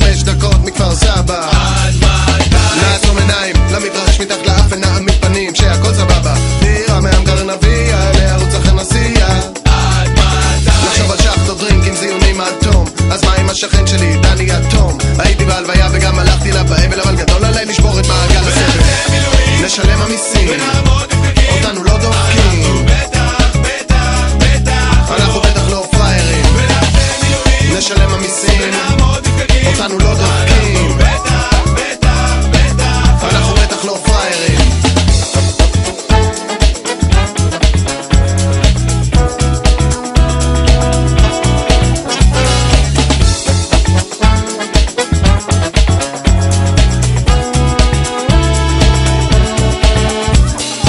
5 דקות מכפר סבא. עד מתי? נעצום עיניים למדרש מתחת לאף ונעמיד פנים שהכל סבבה. דירה מהמגרן אביה לערוץ אחר נסיע. עד מתי? לחשוב על שחטות דרינק עם זיונים עד תום. אז מה עם השכן שלי דני אטום? הייתי בהלוויה וגם הלכתי לה באבל, אבל גדול עליי לשבור את מעגל הסבל. נשלם המיסים אותנו לא דופקים. אנחנו בטח לא פריירים. נשלם המיסים אותנו לא דופקים. אנחנו בטח לא פריירים.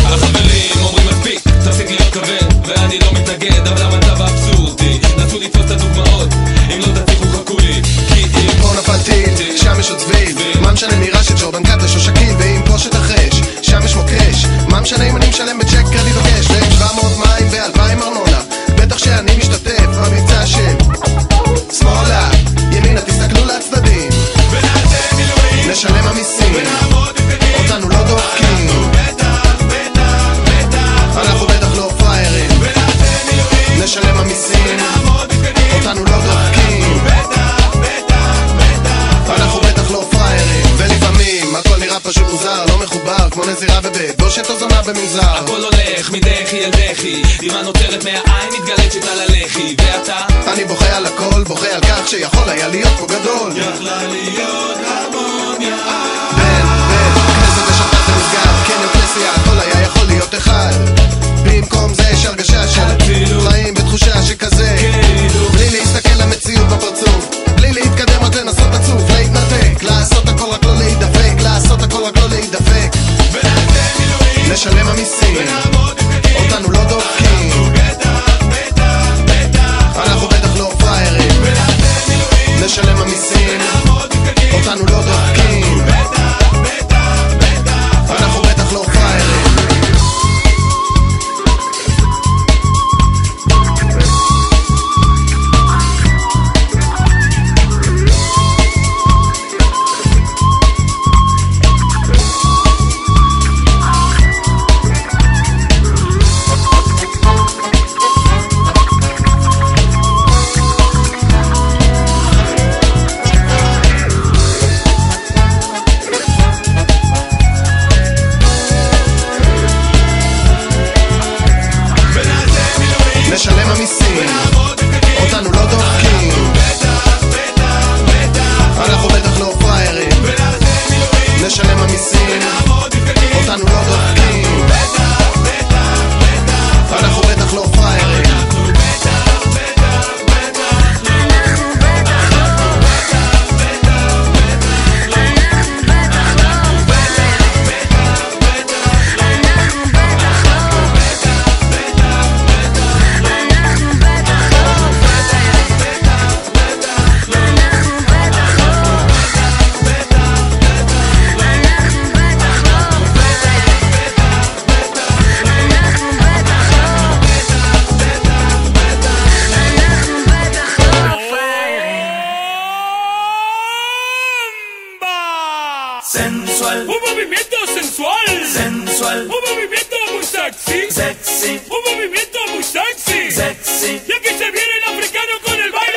החברים אומרים מספיק, תפסיק להיות כבד, ואני לא מתנגד, אבל המצב האבסורדי. נסו לתפוס את הדוגמאות, אם לא תצליחו חכו לי. כי אם פה נפל טיל, שם יש עוד צביל. מה משנה מירה של ג'ורדן קטש או שקיל? ואם פה שתחש, שם יש מוקש. מה משנה אם אני משלם בצ'ק קרדיט או קש? והם 700 מים ו2,000 ארנונה. בטח שאני משתתף במבצע של שמאלה ימינה, תסתכלו לצדדים. נשלם המיסים אותנו לא דופקים. אנחנו בטח לא פריירים. נשלם המיסים אותנו לא דופקים. אנחנו בטח לא פריירים. ולפעמים הכל נראה פשוט מוזר, לא מחובר כמו נזירה בבית בושת או זונה במנזר. הכל הולך מדחי אל דחי, דימה נוצרת מהעין מתגלצת על הלחי. ואתה? אני בוכה על הכל, בוכה על כך שיכול היה להיות פה גדול. יכלה להיות הרמוניה. בית כנסת ושבת ומסגד, קניון כנסייה, הכל היה יכול להיות אחד. במקום זה יש הרגשה של חיים בתחושה שכזה, בלי להסתכל למציאות בפרצוף, בלי להתקדם רק לנסות לצוף, להתנתק, לעשות הכל רק לא להידפק, לעשות הכל רק לא להידפק. נשלם המיסים אותנו לא דופקים. אנחנו בטח לא פריירים. נשלם המיסים אותנו לא דופקים. אנחנו בטח לא פריירים. נשלם המיסים אותנו לא דופקים. אנחנו בטח לא פריירים. נשלם המיסים אותנו לא דופקים. אנחנו בטח לא פריירים. Sensual, un movimiento sensual, sensual, un movimiento muy sexy, sexy, un movimiento muy sexy, sexy. y aquí se viene el africano con el baile.